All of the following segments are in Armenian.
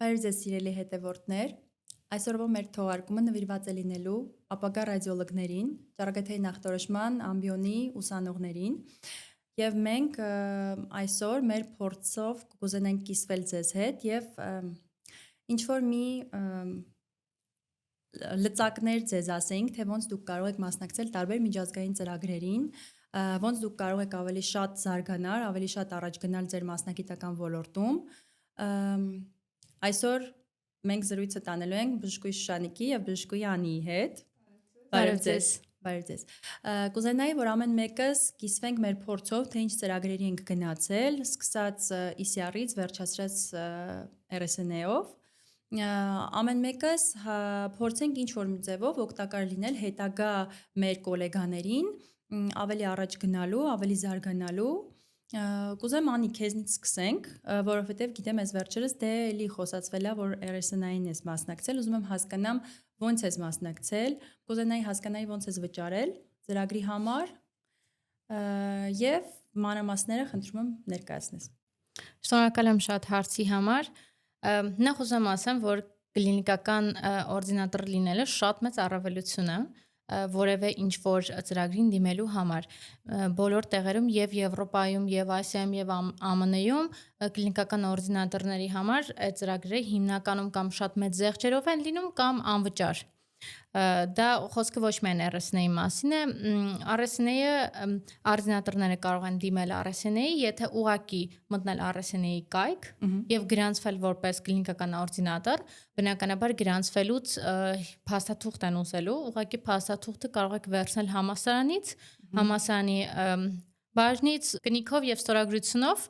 Բարև ձեզ սիրելի հետևորդներ, այսօրվա մեր թողարկումը նվիրված է լինելու ապագա ռադիոլոգներին, ճառագայթային ախտորոշման ամբիոնի ուսանողներին եւ մենք այսօր մեր փորձով կուզենանք կիսվել ձեզ հետ եւ ինչ որ մի լծակներ ձեզ ասենք, թե ոնց դուք կարող եք մասնակցել տարբեր միջազգային ծրագրերին, ոնց դուք կարող եք ավելի շատ զարգանալ, ավելի շատ առաջ գնալ ձեր մասնագիտական ոլորտում։ Այսօր մենք զրույցը տանելու ենք Բժշկուհի Շուշանիկի եւ Բժշկուհի Անիի հետ։ Բարև ձեզ։ Բարև ձեզ։ Կուզենայի, որ ամեն մեկս կիսվենք մեր փորձով, թե ինչ ծրագրերի ենք գնացել, սկսած ECR-ից վերջացրած RSNA-ով։ Ամեն մեկս փորձենք ինչ որ մի ձևով օգտակար լինել հետագա մեր գոլեգաներին, ավելի առաջ գնալու, ավելի զարգանալու։ Կուզեմ Անի քեզնից սկսենք, որովհետև գիտեմ այս վերջերս դե էլի խոսացվել է, որ RSNA-ին ես մասնակցել, ուզում եմ հասկանամ ոնց ես մասնակցել, կուզենայի հասկանայի ոնց ես վճարել ծրագրի համար եւ մանրամասները խնդրում եմ ներկայացնես։ Շնորհակալ եմ շատ հարցի համար։ Նախ ուզում ասեմ, որ կլինիկական օրդինատոր լինելը շատ մեծ առավելություն է որևէ ինչ որ ծրագրին դիմելու համար բոլոր տեղերում եւ Եվրոպայում եւ Ասիայում եւ ԱՄՆ-ում կլինիկական օրդինատորների համար այդ ծրագրերը հիմնականում կամ շատ մեծ զեղչերով են լինում կամ անվճար։ Դա խոսքը ոչ միայն RSNA-ի մասին է, RSNA-ը օրդինատորները կարող են դիմել RSNA-ի, եթե ուղակի մտնել RSNA-ի կայք եւ գրանցվել որպես կլինիկական օրդինատոր, բնականաբար գրանցվելուց փաստաթուղթ են ուզելու, ուղակի փաստաթուղթը կարող եք վերցնել համալսարանից, համալսարանի բաժնից, կնիքով եւ ստորագրությունով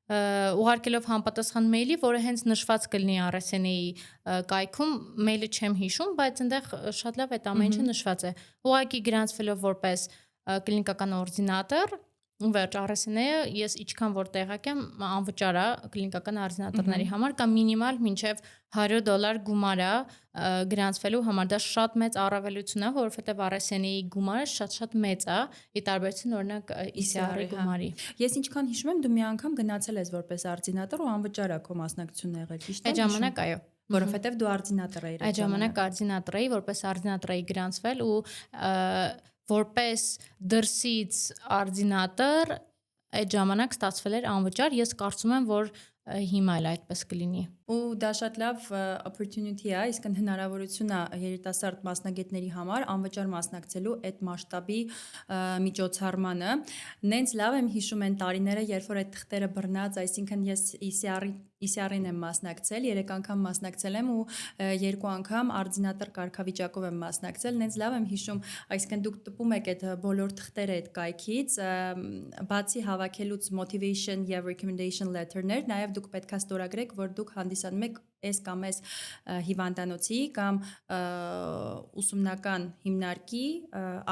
ուղարկելով համապատասխան մեյլի, որը հենց նշված կլինի RSNA-ի կայքում, մեյլը չեմ հիշում, բայց այնտեղ շատ լավ այդ ամեն ինչը նշված է։ Ուղղակի գրանցվելով որպես կլինիկական օրդինատոր, վերջ RSNA-ը ես ինչքան որ տեղակ եմ անվճար է կլինիկական օրդինատորների համար կամ մինիմալ մինչև $100 գումար է գրանցվելու համար, դա շատ մեծ առավելություն է, որովհետև RSNA-ի գումարը շատ մեծ է, ի տարբերություն օրինակ ECR-ի գումարի։ Ես ինչքան հիշում եմ, դու մի անգամ գնացել ես որպես օրդինատոր ու անվճար է քո մասնակցությունն եղել, ճիշտ է։ Այդ ժամանակ այո, որովհետև դու օրդինատոր էիր։ Այդ ժամանակ օրդինատոր էի, որպես օրդինատոր էի գրանցվել ու որպես դրսից օրդինատոր այդ ժամանակ ստացվել էր անվճար, ես կարծում եմ, որ հիմա էլ այդպես կլինի։ Ու դա շատ լավ opportunity է, իսկ հնարավորություն է երիտասարդ մասնագետների համար անվճար մասնակցելու այդ մասշտաբի միջոցառմանը։ Նենց լավ եմ հիշում են տարիները, երբ որ այդ թղթերը բռնած, այսինքն ես ECR-ին եմ մասնակցել, 3 անգամ մասնակցել եմ ու 2 անգամ օրդինատոր կարգավիճակով եմ մասնակցել։ Նենց լավ եմ հիշում, այսինքն դուք տպում եք այդ բոլոր թղթերը այդ կայքից, բացի հավաքելուց motivation եւ recommendation letter-ներ, նաեւ դուք պետք է ստորագրեք, որ դուք հանդիսանում եք այս կամ այս հիվանդանոցի կամ ուսումնական հիմնարկի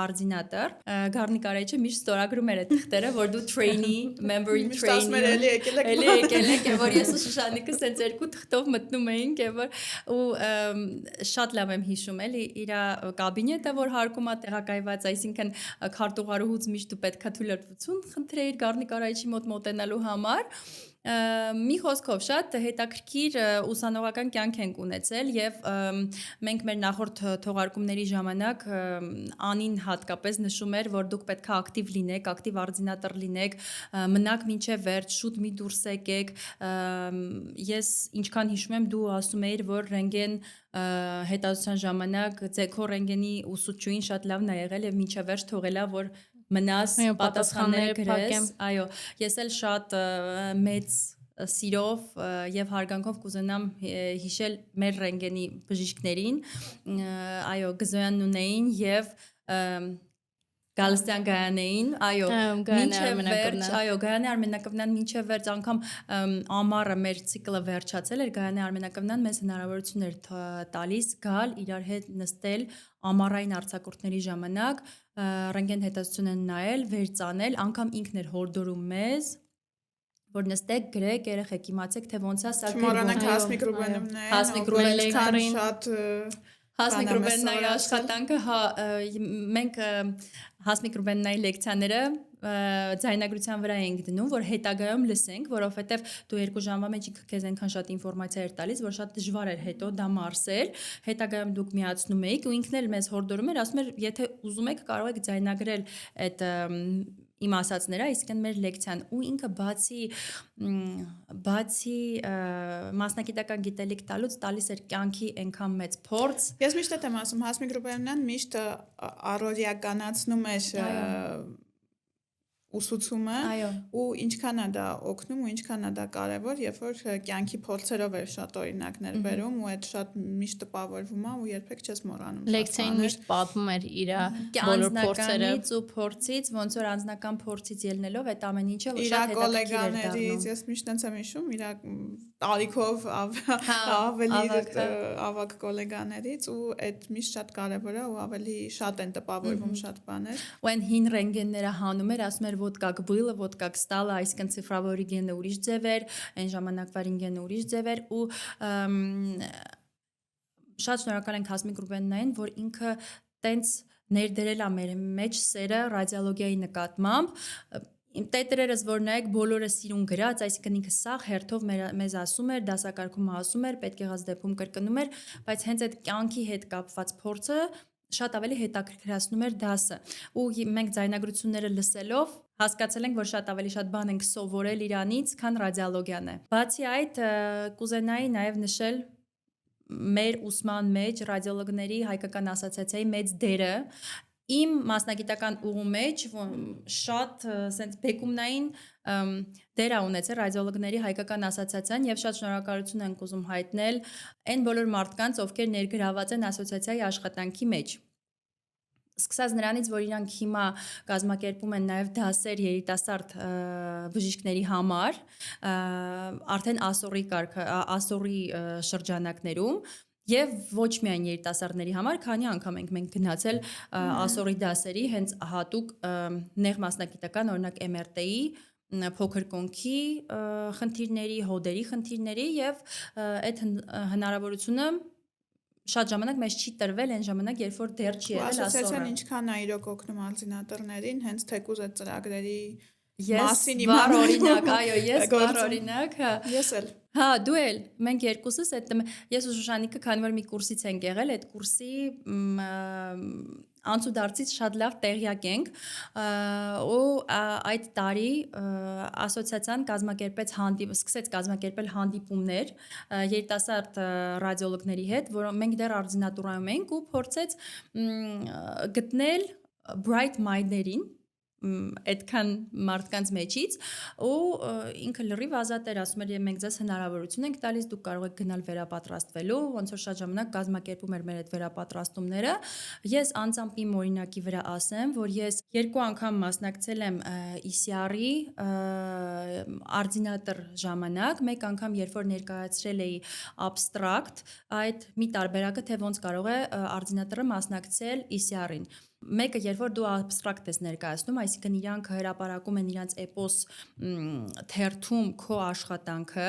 օրդինատոր։ Գառնիկ Արայչը միշտ ստորագրում էր այդ թղթերը, որ դու trainee, member in training, էլի եկել եք, որ ես ու Շուշանիկը սենց 2 թղթով մտնում էինք եւ ու շատ լավ եմ հիշում էլի իր կաբինետը, որ հարկում է տեղակայված, այսինքն քարտուղարուհուց միշտ դու պետքա թույլատվություն խնդրեիր Գառնիկ Արայչի մոտ մոտենալու համար։ Մի խոսքով շատ հետաքրքիր ուսանողական կյանք ենք ունեցել եւ մենք մեր նախորդ թողարկումների ժամանակ Անին հատկապես նշում էր, որ դուք պետք է ակտիվ լինեք, ակտիվ օրդինատոր լինեք, մնաք մինչեւ վերջ, շուտ մի դուրս եկեք։ Ես ինչքան հիշում եմ, դու ասում էիր, որ ռենտգեն հետազոտության ժամանակ ձեքո ռենտգենի ուսուցչուհին շատ լավն է եղել եւ մինչեւ վերջ թողելա, որ մնաս պատասխանները գրես, այո, ես էլ շատ մեծ սիրով եւ հարգանքով կուզենամ հիշել մեր ռենտգենի բժիշկներին, այո, Գզոյան Նունեին եւ Գալստյան Գայանեին, այո, մինչև վերջ, այո, Գայանե Արմենակովնան մինչև վերջ անգամ ամառը մեր ցիկլը վերջացել էր, Գայանե Արմենակովնան մեզ հնարավորություն էր տալիս գալ իրար հետ նստել ամառային արձակուրդների ժամանակ, ռենտգեն հետազոտություն են նայել, վերցանել, անգամ ինքն էր հորդորում մեզ, որ նստեք, գրեք, երեխեք, իմացեք, թե ոնց է սա Չմոռանանք Հասմիկ Ռուբենովն Հասմիկ Ռուբեննայի աշխատանքը, մենք Հասմիկ Ռուբեննայի լեկցիաները ձայնագրության վրա ենք դնում, որ հետագայում լսենք, որովհետև դու 2 ժամվա մեջ քեզ այնքան շատ ինֆորմացիա էր տալիս, որ շատ դժվար էր հետո դա մարսել, հետագայում դուք միացնում էիք ու ինքն էլ մեզ հորդորում էր, ասում էր, եթե ուզում եք կարող եք ձայնագրել այդ իմ ասածները, այսինքն մեր լեկցիան ու ինքը բացի մասնագիտական գիտելիք տալուց տալիս էր կյանքի այնքան մեծ փորձ։ Ես միշտ եմ ասում, Հասմիկ Ռուբենյանն միշտ առօրյականացնում էր ուսուցումը ու ինչքան է դա օգնում ու ինչքան է դա կարևոր, երբ որ կյանքի փորձերով էր շատ օրինակներ բերում ու այդ շատ միշտ տպավորվում է ու երբեք չես մոռանում։ Լեկցիային միշտ պատմում էր իր բոլոր փորձերը ու փորձից, ոնց որ անձնական փորձից ելնելով այդ ամեն ինչը շատ հետաքրքիր էր դառնում։ Ես միշտ այնց եմ հիշում իր տարիքով ավելի ավագ գոլեգաներից ու այդ միշտ շատ կարևոր է ու ավելի շատ են տպավորվում շատ բաներ։ Ու այն հին ռենտգենները հանում էր, ասում էր ոդ կակ բույլը, ոդ կակ ստալը, այսինքն ցիֆրավոր ռենտգենը ուրիշ ձև էր, այն ժամանակվա ռենտգենը ուրիշ ձև էր ու շատ շնորհակալ ենք Հասմիկ Ռուբեննային, որ ինքը տենց ներդրել է մեր մեջ սերը ռադիոլոգիայի նկատմամբ։ Իմ տետրերս որ նայեք բոլորը սիրուն գրած, այսինքն ինքը սաղ հերթով մեզ ասում էր, դասակարգում ասում էր, պետք եղած դեպքում կրկնում էր, բայց հենց այդ կյանքի հետ կապված փորձը շատ ավելի հետաքրքրացնում էր դասը։ Ու մենք ձայնագրությունները լսելով հասկացել ենք, որ շատ ավելի շատ բան ենք սովորել իրանից, քան ռադիոլոգիան է։ Բացի այդ, կուզենայի նաև նշել մեր ուսման մեջ ռադիոլոգների հայկական ասոցիացիայի մեծ դերը իմ մասնագիտական ուղու մեջ շատ սենց բեկումնային դեր ունեցել ռադիոլոգների հայկական ասոցիացիան եւ շատ շնորհակալություն ենք ուզում հայտնել այն բոլոր մարդկանց, ովքեր ներգրաված են ասոցիացիայի աշխատանքի մեջ։ Սկսած նրանից, որ իրանք հիմա կազմակերպում են նաև դասեր երիտասարդ բժիշկների համար, արդեն ասորի շրջանակներում եւ ոչ միայն երիտասարդների համար, քանի անգամ մենք գնացել ասորի դասերի հենց հատուկ նեղ մասնագիտական, օրինակ MRT-ի, փոքր կոնքի խնդիրների, հոդերի խնդիրների եւ այդ հնարավորությունը շատ ժամանակ մեզ չի տրվել այն ժամանակ, երբ որ դեռ չի եղել ասորը։ Ասոցիացիան ինչքան է իրոք օգնում ալցինատորներին, հենց թեկուզ այդ ծրագրերի մասին իմանալ օրինակ, այո, ես բառ օրինակ, հա։ Ես էլ։ Հա, դու էլ, մենք երկուսս այդ ես ու Շուշանիկը քանի որ մի կուրսից ենք եղել, այդ կուրսի անցուդարձից շատ լավ տեղյակ ենք ու այդ տարի ասոցիացիան սկսեց կազմակերպել հանդիպումներ երիտասարդ ռադիոլոգների հետ, որոնք մենք դեռ արձինատուրայում ենք ու փորձեց գտնել bright mind-ներին այդքան մարդկանց մեջից ու ինքը լրիվ ազատ էր ասում էր մենք ձեզ հնարավորություն ենք տալիս դուք կարող եք գնալ վերապատրաստվելու ոնց որ շատ ժամանակ կազմակերպում էր մեր այդ վերապատրաստումները ես անձամբ իմ օրինակի վրա ասեմ որ ես 2 անգամ մասնակցել եմ ECR-ի արձինատր ժամանակ մեկ անգամ երբ որ ներկայացրել էի abstract այդ մի տարբերակը թե ոնց կարող է արձինատորը մասնակցել ECR-ին Մեկը երբ որ դու abstract ես ներկայացնում, այսինքն իրանք հրապարակում են իրանց էպոս թերթում քո աշխատանքը,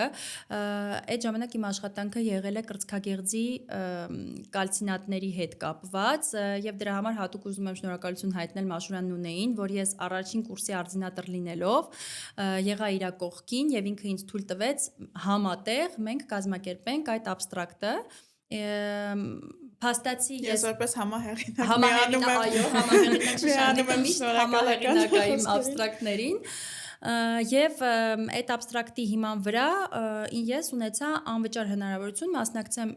այդ ժամանակ իմ աշխատանքը եղել է կրծքագեղձի կալցինատների հետ կապված եւ դրա համար հատուկ ուզում եմ շնորհակալություն հայտնել Մաշուրյան Նունեին, որ ես առաջին կուրսի արձինատր լինելով եղա իր կողքին եւ ինքը ինձ թույլ տվեց համատեղ մենք կազմակերպենք այդ abstract-ը Փաստացի ես որպես համահեղինակ միանում եմ համահեղինակային abstract-ներին եւ այդ abstract-ի հիման վրա ես ունեցա անվճար հնարավորություն մասնակցեմ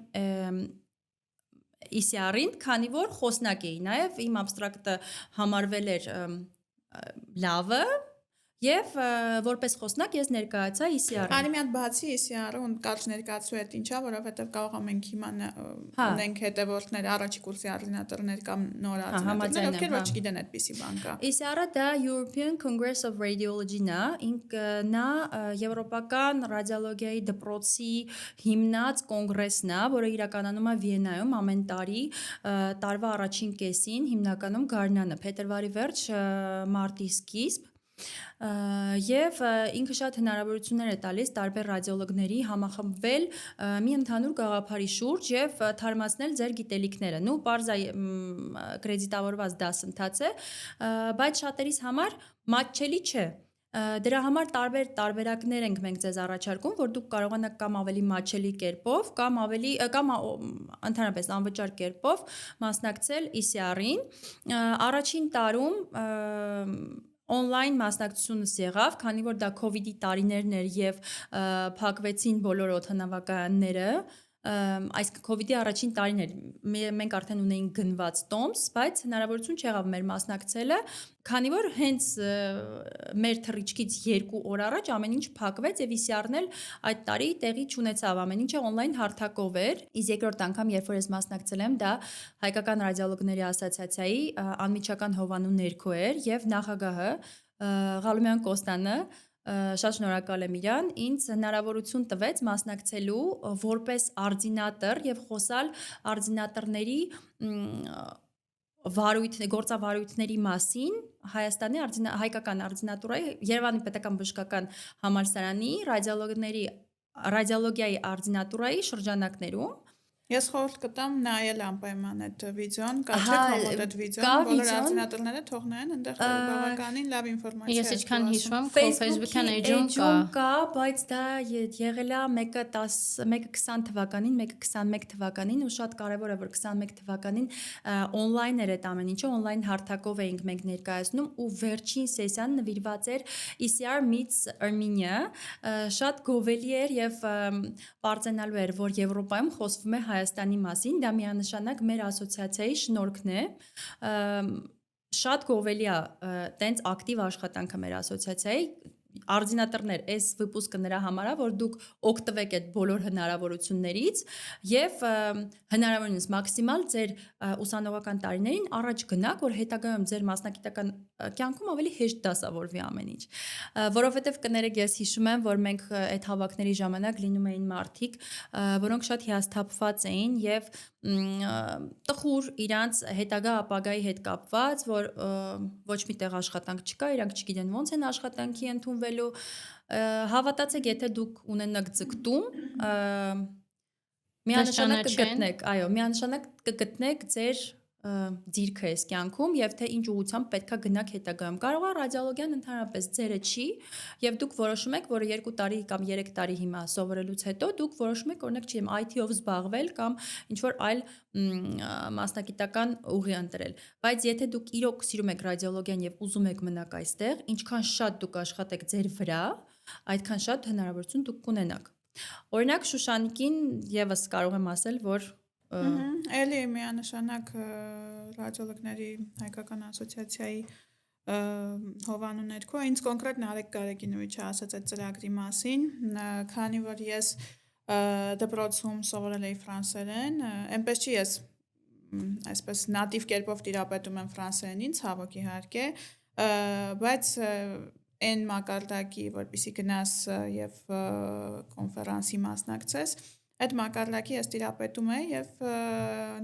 ECR-ին, քանի որ խոսնակ էի նաեւ իմ abstract-ը համարվել էր լավը Եվ որպես խոսնակ ես ներկայացա ECR-ին։ Արի մի հատ բացի ECR-ը ու կարճ ներկայացրու այդ ինչա, որովհետև կարող ենք հիմա ունենք հետևորդներ, առաջի կուրսի արձինատորներ կամ նոր արձինատորներ, ովքեր ոչ գիտեն այդպիսի բան կա։ ECR-ը դա European Congress of Radiology-ն է, նա եվրոպական ռադիոլոգիայի դպրոցի հիմնած կոնգրեսն է, որը իրականանում է Վիեննայում ամեն տարի, տարվա առաջին կեսին, հիմնականում գարնանը, փետրվարի վերջ, մարտի սկիզբ Եվ ինքը շատ հնարավորություններ է տալիս տարբեր ռադիոլոգների համախմբվել մի ընդհանուր գաղափարի շուրջ եւ թարմացնել ձեր գիտելիքները։ Նու բարձա կրեդիտավորված դասընթաց է, բայց շատերիս համար մատչելի չէ։ Դրա համար տարբեր տարբերակներ ենք մենք ձեզ առաջարկում, որ դուք կարողանաք կամ ավելի մատչելի կերպով, կամ ընդհանրապես անվճար կերպով մասնակցել ECR-ին։ Առաջին տարում on-line մասնակցությունս եղավ, քանի որ դա COVID-ի տարիներն էր եւ փակվեցին բոլոր օդանավակայանները, այսինքն COVID-ի առաջին տարին էր, մենք արդեն ունեինք գնված տոմս, բայց հնարավորություն չեղավ մեր մասնակցելը, քանի որ հենց մեր թռիչքից 2 օր առաջ ամեն ինչ փակվեց եւ ECR-ն էլ այդ տարի տեղի չունեցավ, ամեն ինչը on-line հարթակով էր։ Իսկ երկրորդ անգամ, երբ որ ես մասնակցել եմ, դա Հայկական ռադիոլոգների ասոցիացիայի անմիջական հովանու ներքո էր եւ նախագահը Ղալումյան Կոստանը շատ շնորհակալ եմ իրան, ինձ հնարավորություն տվեց մասնակցելու որպես արձինատոր եւ խոսալ արձինատորների գործավարույթների մասին Հայաստանի հայկական արձինատուրայի Երևանի պետական բժշկական համալսարանի ռադիոլոգիայի արձինատուրայի շրջանակներում։ Ես խորհուրդ կտամ նայել անպայման այդ վիդեոն, կաչեք համոտ այդ վիդեոն, բոլոր արձինատորները թող նայեն, այնտեղ բավականին լավ ինֆորմացիա է։ Ես ինչքան հիշում, Facebook-յան էջում կա, բայց դա եղել է մեկը 20 թվականին, մեկը 21 թվականին ու շատ կարևոր է, որ 21 թվականին on-line էր այդ ամեն ինչը, on-line հարթակով էինք մենք ներկայացնում ու վերջին սեսիան նվիրված էր ECR meets Armenia, շատ գովելի էր եւ պարծենալու էր, որ Եվրոպայում խոսվում է Հայաստանի մասին, դա միանշանակ մեր ասոցիացիայի շնորհքն է, շատ գովելի է տենց ակտիվ աշխատանքը մեր ասոցիացիայի, արձինատորներ, այս վիպուսկը նրա համար է, որ դուք օգտվեք այդ բոլոր հնարավորություններից եւ հնարավորինս մաքսիմալ ձեր ուսանողական տարիներին առաջ գնաք, որ հետագայում ձեր մասնագիտական կյանքում ավելի հեշտ դասավորվի ամեն ինչ։ Որովհետեւ կներեք, ես հիշում եմ, որ մենք այդ հավաքների ժամանակ լինում էին մարդիկ, որոնք շատ հիասթափված էին եւ տխուր իրանց հետագա ապագայի հետ կապված, որ ոչ մի տեղ աշխատանք չկա, իրանք չգիտեն ոնց են աշխատանքի ընդունվելու, հավատացեք, եթե դուք ունենաք ձգտում, միանշանակ կգտնեք, այո, միանշանակ կգտնեք ձեր ձիրքը այս կյանքում եւ թե ինչ ուղղությամբ պետքա գնաք հետագայում։ Կարող է ռադիոլոգիան ընդհանրապես ձերը չի եւ դուք որոշում եք, որ 2 տարի կամ 3 տարի հիմա սովորելուց հետո դուք որոշում եք, օրինակ, չեմ IT-ով զբաղվել կամ ինչ որ այլ մասնագիտական ուղի ընտրել։ Բայց եթե դուք իրոք սիրում եք ռադիոլոգիան եւ ուզում եք մնաք այստեղ, ինչքան շատ դուք աշխատեք ձեր վրա, այդքան շատ հնարավորություն դուք կունենաք։ Օրինակ Շուշանիկին եւս կարող եմ ասել, որ Էլի միանշանակ ռադիոլոգների հայկական ասոցիացիայի հովանու ներքո ինձ կոնկրետ Նարեկ Գարեգինովիչը ասաց այդ ծրագրի մասին, քանի որ ես դպրոցում սովորել էի ֆրանսերեն, այնպես չի ես այսպես նատիվ կերպով տիրապետում եմ ֆրանսերենին, ցավոք իհարկե, բայց այն մակարդակի, որպեսզի գնաս եւ կոնֆերանսի մասնակցես, այդ մակարդակի ես տիրապետում եմ եւ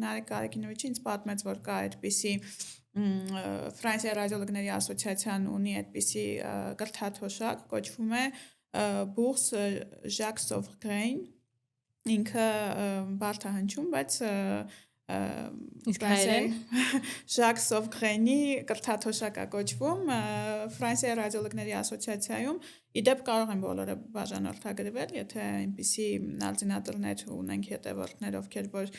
Նարեկ Գարեգինովիչը ինձ պատմեց, որ կա այդպիսի Ֆրանսիայի ռադիոլոգների ասոցիացիան ունի այդպիսի կրթաթոշակ, կոչվում է Bourse Jacques Sauvergrain, ինքը բարդ է հնչում, բայց Jacques Sauvergrain-ի կրթաթոշակ է կոչվում Ֆրանսիայի ռադիոլոգների ասոցիացիայում, իդեպ կարող են բոլորը բաժանորդագրվել, եթե այնպիսի արձինատորներ ունենք հետևորդներ, ովքեր որ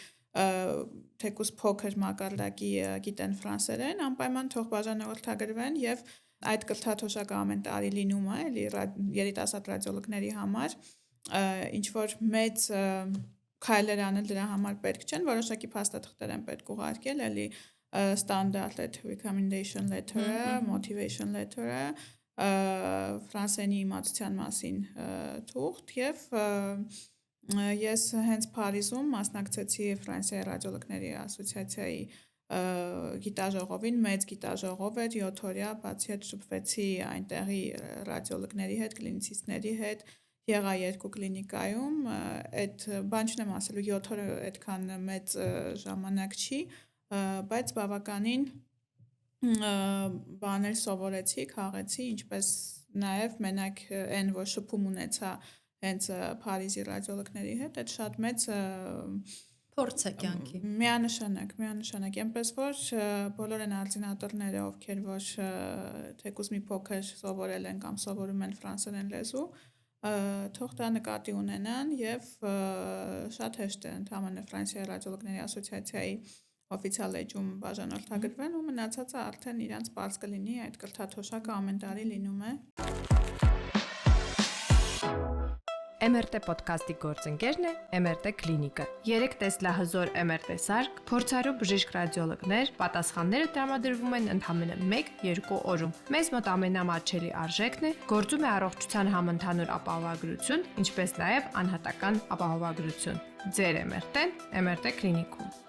թեկուզ փոքր մակարդակի գիտեն ֆրանսերեն, անպայման թող բաժանորդագրվեն եւ այդ կրթաթոշակը ամեն տարի լինում է, էլի երիտասարդ ռադիոլոգների համար, ինչ որ մեծ քայլեր անել դրա համար պետք չեն, որոշակի փաստաթղթեր են պետք ուղարկել, էլի standard recommendation letter-ը, motivation letter-ը, ֆրանսերենի իմացության մասին թուղթ եւ ես հենց Փարիզում մասնակցեցի Ֆրանսիայի ռադիոլոգների ասոցիացիայի գիտաժողովին, մեծ գիտաժողով էր 7 օրյա, բացի այդ շփվեցի այնտեղի ռադիոլոգների հետ, կլինիցիստների հետ, եղա 2 կլինիկայում, այդ բան չնեմ ասելու 7 օրը այդքան մեծ ժամանակ չի, բայց բավականին բաներ սովորեցի, քաղեցի, ինչպես նաև մենակ այն որ շփում ունեցա հենց Փարիզի ռադիոլոգների հետ, այդ շատ մեծ Փորձ է կյանքի։ միանշանակ, այնպես որ բոլոր այն արտինատորները, ովքեր որ թեկուզ մի փոքր սովորել են կամ սովորում են ֆրանսերեն լեզու, թող դա նկատի ունենան եւ շատ հեշտ է ընդհանրապես Ֆրանսիայի ռադիոլոգների ասոցիացիայի օֆիցիալ էջում բաժանորդագրվեն ու մնացածը արդեն իրանց բարձ կլինի, այդ կրթաթոշակը ամեն տարի լինում է։ MRT ոդքասթի գործընկերն է MRT Կլինիկը։ 3 տեսլահզոր MRT սարք, փորձառու բժիշկ ռադիոլոգներ, պատասխանները տրամադրվում են ընդամենը 1-2 օրում։ Մեզ մոտ ամենամատչելի արժեքն է, գործում է առողջության համընդհանուր ապահովագրություն, ինչպես նաև անհատական ապահովագրություն։ Ձեր MRT-ն MRT Կլինիկում։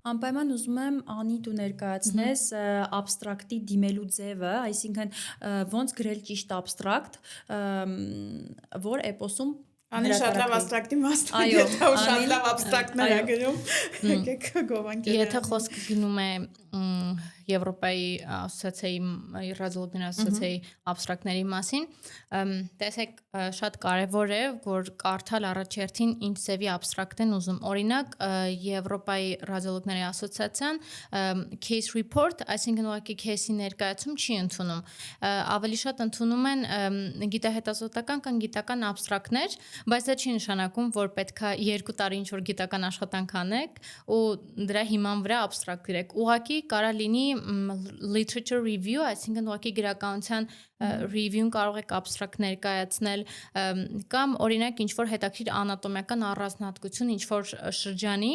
Անպայման ուզում եմ Անի դու ներկայացնես abstract-ի դիմելու ձևը, այսինքն ոնց գրել ճիշտ abstract, որ էպոսում Անի շատ լավ abstract-ի մասնագետ է, ու շատ լավ abstract-ներ է գրում։ Եկեք գովանքել։ Եթե խոսքը գնում է Եվրոպայի ասոցիացիայի ռադիոլոգների ասոցիացիայի abstract-ների մասին, տեսեք շատ կարևոր է որ կարդալ առաջերտին ինչ ձևի abstract են ուզում։ Օրինակ Եվրոպայի ռադիոլոգների ասոցիացիան case report, այսինքն ուղղակի case-ի ներկայացում չի ընդունում։ Ավելի շատ ընդունում են գիտահետազոտական կամ գիտական abstract-ներ, բայց դա չի նշանակում որ պետքա 2 տարի ինչ որ գիտական աշխատանք անեք ու դրա հիման վրա abstract գրեք։ Ուղղակի կարա լինի literature review, այսինքն ուղղակի գրականության review-ն կարող եք abstract ներկայացնել կամ օրինակ ինչ որ հետաքրքիր անատոմիական առանձնահատկություն ինչ որ շրջանի,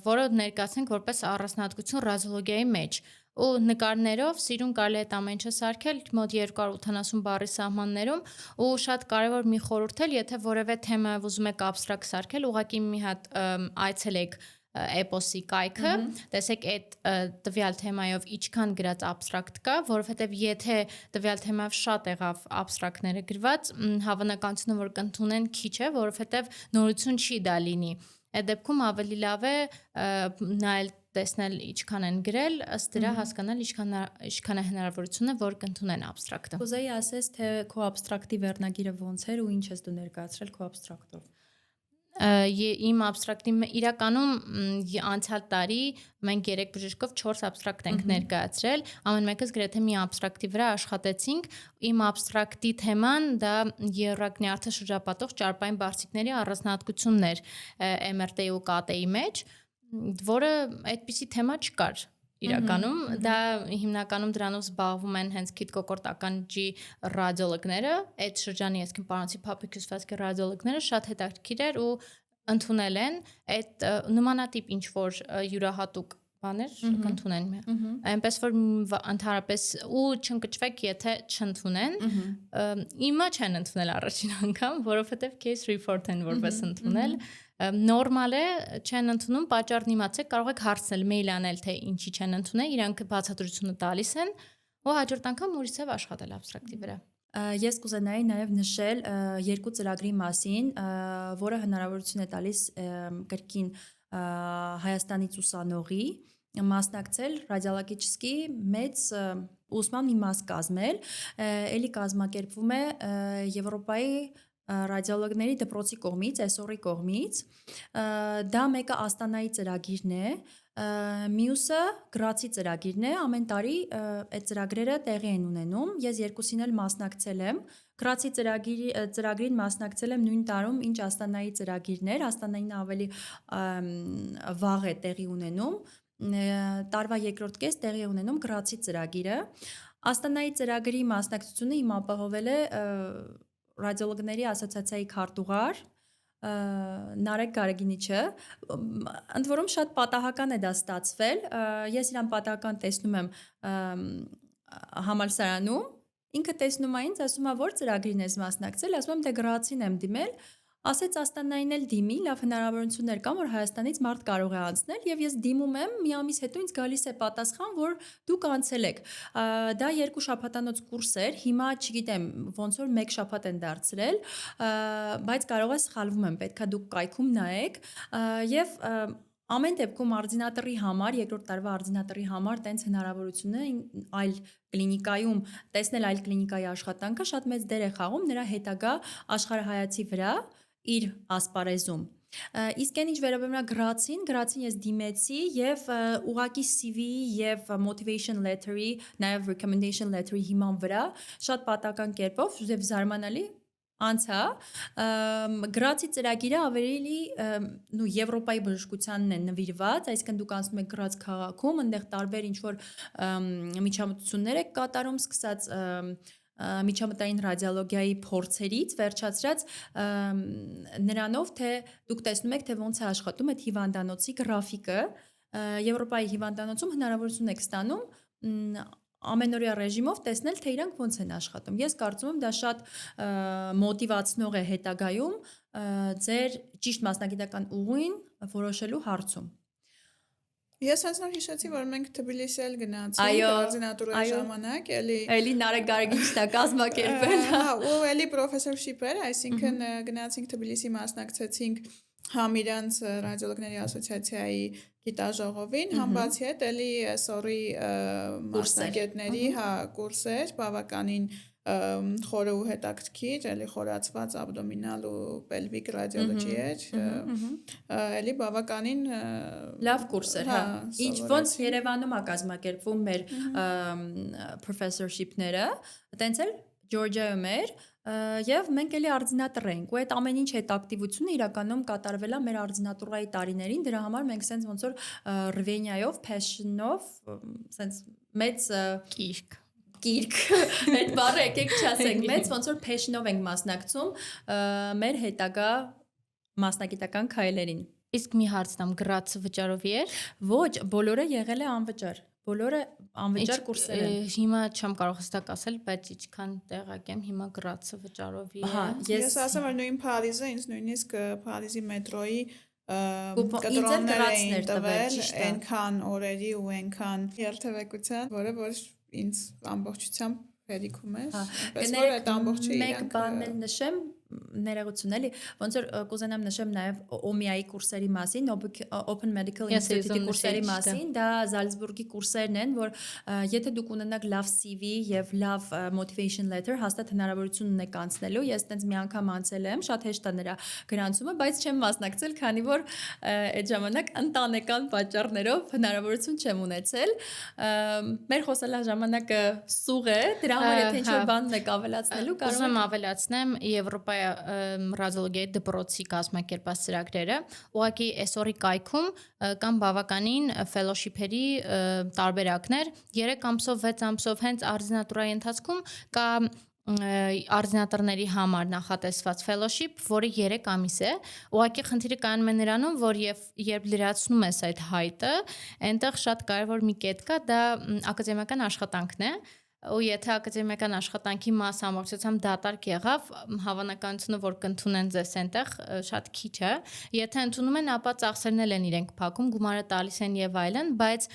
որը ներկայացնենք որպես առանձնահատկություն ռադիոլոգիայի մեջ ու նկարներով սիրուն կարելի է այդ ամեն ինչը սարքել մոտ 280 բառի սահմաններում ու շատ կարևոր մի խորհուրդ էլ եթե որևէ թեմայով ուզում եք abstract սարքել, ուղղակի մի հատ այցելեք էպոսի կայքը, տեսեք այդ տվյալ թեմայով ինչքան գրած abstract կա, որովհետև եթե տվյալ թեմայով շատ եղավ abstract-ները գրված, հավանականությունը որ կընդունեն քիչ է, որովհետև նորություն չի դա լինի։ Այդ դեպքում ավելի լավ է նայել տեսնել ինչքան են գրել, ըստ դրա հասկանալ ինչքան է հնարավորությունը որ կընդունեն abstract-ը։ Կուզեի ասես թե քո abstract-ի վերնագիրը ոնց էր ու ինչ ես դու ներկայացրել քո abstract-ով։ Իմ abstract-ի իրականում անցյալ տարի մենք 3 բժիշկով 4 abstract ենք ներկայացրել, ամեն մեկս գրեթե մի abstract-ի վրա աշխատեցինք։ Իմ abstract-ի թեման դա երրակնյարդը շրջապատող ճարպային բարձիկների առանձնահատկությունն էր MRT-ի ու KT-ի մեջ, որը այդպիսի թեմա չկար։ Իրականում դա հիմնականում դրանով զբաղվում են հենց քիթ-կոկորտ ականջի ռադիոլոգները, այդ շրջանի այսքան պարանոցի փափուկ հյուսվածքի ռադիոլոգները շատ հետաքրքիր էր ու ընդունել են այդ նմանատիպ ինչ որ յուրահատուկ բաներ կընդունեն։ Այնպես որ ընդհանրապես ու չընկճվեք եթե չընդունեն, իմը չեն ընդունել առաջին անգամ, որովհետև case report են որպես ընդունել։ Նորմալ է, չեն ընդունում, պատճառն իմացեք, կարող եք հարցնել, մեյլ անել, թե ինչի չեն ընդունել, իրանք բացատրությունը տալիս են ու հաջորդ անգամ ուրիշ աշխատել abstract-ի վրա։ Ես կուզենայի նաև նշել 2 ծրագրի մասին, որը հնարավորություն է տալիս կրկին Հայաստանից ուսանողի մասնակցել ռադիոլոգիչսկի մեծ ուսման մի մաս կազմել, էլի կազմակերպվում է Եվրոպայի ռադիոլոգների դպրոցի կողմից, SOR-ի կողմից, դա մեկը Աստանայի ծրագիրն է, մյուսը Գրացի ծրագիրն է, ամեն տարի այդ ծրագրերը տեղի են ունենում, ես երկուսին էլ մասնակցել եմ, Գրացի ծրագրին մասնակցել եմ նույն տարում, ինչ Աստանայի ծրագիրն էր, Աստանային ավելի վաղ է տեղի ունենում, տարվա երկրորդ կես տեղի է ունենում Գրացի ծրագիրը, Աստանայի ծրագրի մասնակցությունը իմ ապահովել է ռադիոլոգների ասոցիացիայի քարտուղար Նարեկ Գարեգինիչը, ընդ որում շատ պատահական է դա ստացվել, ես իրան պատահական տեսնում եմ համալսարանում, ինքը տեսնում է ինձ, ասում է որ ծրագրին ես մասնակցել, ասում եմ դե Գրացին եմ դիմել, ասեց Աստանային էլ դիմի, լավ հնարավորություններ կան, որ Հայաստանից մարդ կարող է անցնել եւ ես դիմում եմ, մի ամիս հետո ինձ գալիս է պատասխան, որ դուք անցել եք։ Դա 2 շաբաթանոց կուրս էր, հիմա չգիտեմ, ոնց որ 1 շաբաթ են դարձրել, բայց կարող է սխալվում եմ, պետքա դուք կայքում նայեք եւ Ամեն դեպքում արձինատռի համար, երկրորդ տարվա արձինատռի համար տենց հնարավորությունը այլ կլինիկայում տեսնել այլ կլինիկայի աշխատանքը շատ մեծ դեր է խաղում նրա հետագա աշխարհայացի վրա իր ասպարեզում։ Իսկ այն ինչ վերաբերում է գրացին ես դիմեցի եւ ուղակի CV-ի եւ motivation letter-ի, նաեւ recommendation letter-ի հիման վրա շատ պատական կերպով եւ զարմանալի անցա գրացի ծրագիրը ավելի Եվրոպայի բժշկությանն է նվիրված, այսինքն դուք անցնում եք գրած քաղաքում, այնտեղ տարբեր ինչ որ միջամտություններ եք կատարում, սկսած միջամտային ռադիոլոգիայի փորձերից վերջացրած նրանով թե դուք տեսնում եք թե ոնց է աշխատում այդ հիվանդանոցի գրաֆիկը Եվրոպայի հիվանդանոցում հնարավորություն եք ստանում ամենօրյա ռեժիմով տեսնել թե իրանք ոնց են աշխատում։ Ես կարծում եմ դա շատ մոտիվացնող է հետագայում ձեր ճիշտ մասնագիտական ուղին որոշելու հարցում։ Ես հենց հիշեցի, որ մենք Թբիլիսի էլ գնացինք արձինատուրայի ժամանակ, էլի Նարեկ Գարեգինչն է կազմակերպել։ Հա, ու էլի պրոֆեսորշիպ էր, այսինքն գնացինք Թբիլիսի մասնակցեցինք համ իրանց ռադիոլոգների ասոցիացիայի գիտաժողովին, համ բացի այդ էլի SOR-ի մասնագետների կուրսեր, բավականին խորը ու հետաքրքիր, էլի խորացված abdominal ու pelvic radiology էր, էլի բավականին լավ կուրսեր, հա։ Ինչ ոնց Երևանում է կազմակերպվում մեր professorship-ները, տենց էլ Ջորջիայում էր, եւ մենք էլի արձինատռ ենք ու այդ ամեն ինչ այդ ակտիվությունը իրականում կատարվել է մեր արձինատուրայի տարիներին, դրա համար մենք սենց ոնց որ ռվենյայով, passion-ով, սենց մեծ կիրք այդ բառը եկեք չասենք, մեծ ոնց որ passion-ով ենք մասնակցում մեր հետագա մասնագիտական քայլերին։ Իսկ մի հարցնամ, գրածը վճարովի էր։ Ոչ, բոլորը եղել է անվճար։ Բոլորը անվճար կուրսեր են։ Հիմա չեմ կարող հստակ ասել, բայց ինչքան տեղակ եմ, հիմա գրածը վճարովի է։ Ես ասեմ, որ նույն Փարիզը, ինձ նույնիսկ Փարիզի մետրոյի կտրոններ էին տվել այնքան օրերի ու այնքան երթևեկության, որը որ ինձ ամբողջությամբ հերիքում էր։ Պես որ այդ ամբողջը մեկ բան էլ նշեմ, ներողություն էլի, ոնց որ կուզենամ նշեմ նաև OMIA-ի կուրսերի մասին, Open Medical Institute-ի կուրսերի մասին, դա Զալցբուրգի կուրսերն են, որ եթե դուք ունենաք լավ CV եւ լավ motivation letter, հաստատ հնարավորություն ունեք անցնելու։ Ես տենց մի անգամ անցել եմ, շատ հեշտ է նրա գրանցումը, բայց չեմ մասնակցել, քանի որ այդ ժամանակ ընտանեկան պատճառներով հնարավորություն չեմ ունեցել։ Մեր խոսալա ժամանակը սուղ է, դրա համար եթե ինչ-որ բան ունեք ավելացնելու, կարող եք։ Ուզում ավելացնեմ Եվրոպայի ռադիոլոգիայի դպրոցի կազմակերպած ծրագրերը, ուղղակի SOR-ի կայքում կան բավականին fellowship-երի տարբերակներ, 3 ամսով, 6 ամսով հենց արձինատուրայի ընթացքում կա արձինատռների համար նախատեսված fellowship, որը 3 ամիս է, ուղղակի խնդիրը կայանում է նրանում, որ երբ լրացնում ես այդ հայտը, այնտեղ շատ կարևոր մի կետ կա, դա ակադեմիական աշխատանքն է, ու եթե ակադեմիական աշխատանքի մաս ամբողջությամբ դատարկ եղավ, հավանականությունը որ կընդունեն ձեզ այնտեղ շատ քիչ է։ Եթե ընդունում են, ապա ծախսերն են իրենք փակում, գումարը տալիս են եւ այլն, բայց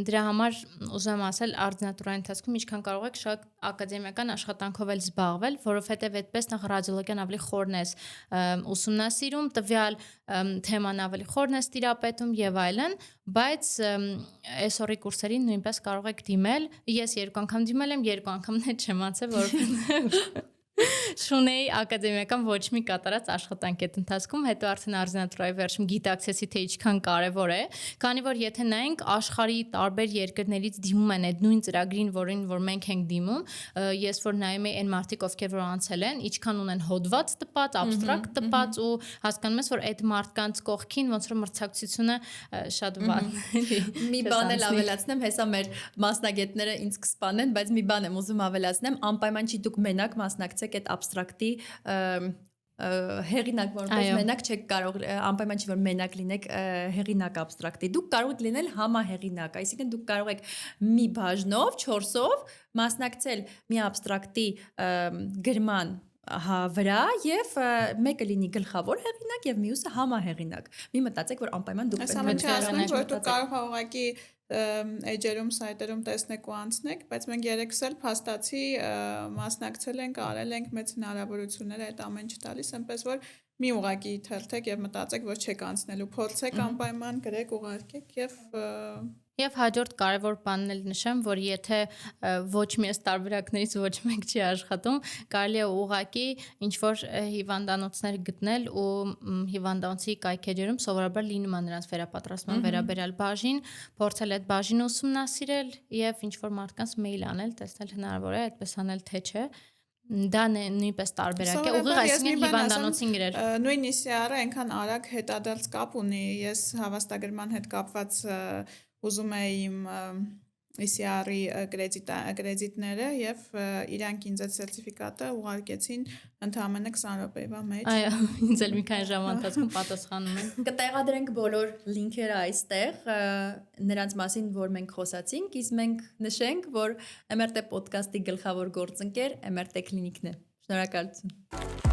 դրա համար ուզում ասել արձինատուրայի ընթացքում ինչքան կարող եք շատ ակադեմիական աշխատանքով էլ զբաղվել, որովհետեւ այդպես նախ ռադիոլոգիան ավելի խորն է ուսումնասիրում, տվյալ թեման ավելի խորն է տիրապետում եւ այլն, բայց SOR-ի կուրսերին նույնպես կարող եք դիմել։ Ես 2 անգամ դիմել եմ, 2 անգամն էլ չեմ անցել, որովհետեւ շունեի ակադեմիական ոչ մի կատարած աշխատանք այդ ընթացքում, հետո արդեն արձինատուրայի վերջում գիտակցեցի թե ինչքան կարևոր է, քանի որ եթե նայենք աշխարհի տարբեր երկրներից դիմում են այդ նույն ծրագրին, որին որ մենք ենք դիմում, ես որ նայում եմ այն մարդիկ, ովքեր որ անցել են, ինչքան ունեն հոդված տպած, абստրակտ տպած ու հասկանում ես, որ այդ մարդկանց կողքին ոնց որ մրցակցությունը շատ վատ է։ Մի բան էլ ավելացնեմ, հեսա մեր մասնագետները ինձ կսպանեն, բայց մի բան եմ ուզում ավելացնեմ, անպայման չի դուք մենակ մասնակցեք այդ abstract-ի հեղինակ որպես մենակ չեք կարող անպայման չի որ մենակ լինեք հեղինակ abstract-ի դուք կարող եք լինել համահեղինակ, այսինքն դուք կարող եք մի բաժնով 4-ով մասնակցել մի abstract-ի գրման վրա եւ մեկը լինի գլխավոր հեղինակ եւ մյուսը համահեղինակ։ Մի մտածեք, որ անպայման դուք Այս պետք է ամենը ասում եմ, որ դուք մտածեք։ կարող եք ուղղակի էջերում, սայթերում տեսնեք ու անցնեք, բայց մենք երեքս էլ փաստացի մասնակցել ենք, արել ենք մեծ հնարավորություններ այդ ամեն ինչ տալիս, այնպես որ մի ուղղակի թերթեք եւ մտածեք, որ չեք անցնելու, փորձեք անպայման գրեք, ուղարկեք Եվ հաջորդ կարևոր բանն էլ նշեմ, որ եթե ոչ մի այս տարբերակներից ոչ մեկ չի աշխատում, կարելի է ուղղակի ինչ որ հիվանդանոցներ գտնել ու հիվանդանոցի կայքեջերում սովորաբար լինում է նրանց վերապատրաստման վերաբերյալ բաժին, փորձել այդ բաժինը ուսումնասիրել եւ ինչ որ մարդկանց մեյլ անել, տեսնել հնարավոր է այդպես անել թե չէ։ Դա նույնպես տարբերակ է, ուղիղ այսինքն հիվանդանոցին գրել։ Նույն ICR-ը այնքան արագ հետադարձ կապ ունի, ես հավաստագրման հետ կապված ուզում էի իմ ICR-ի կրեդիտները եւ իրանք ինձ այդ սերտիֆիկատը ուղարկեցին ընդամենը 20 րոպեվա մեջ։ Այո, ինձ էլ մի քանի ժամ ընթացքում պատասխանում են։ Կտեղադրենք բոլոր լինքերը այստեղ նրանց մասին, որ մենք խոսացինք, իսկ մենք նշենք, որ MRT podcast-ի գլխավոր գործընկեր MRT Clinic-ն է։ Շնորհակալություն։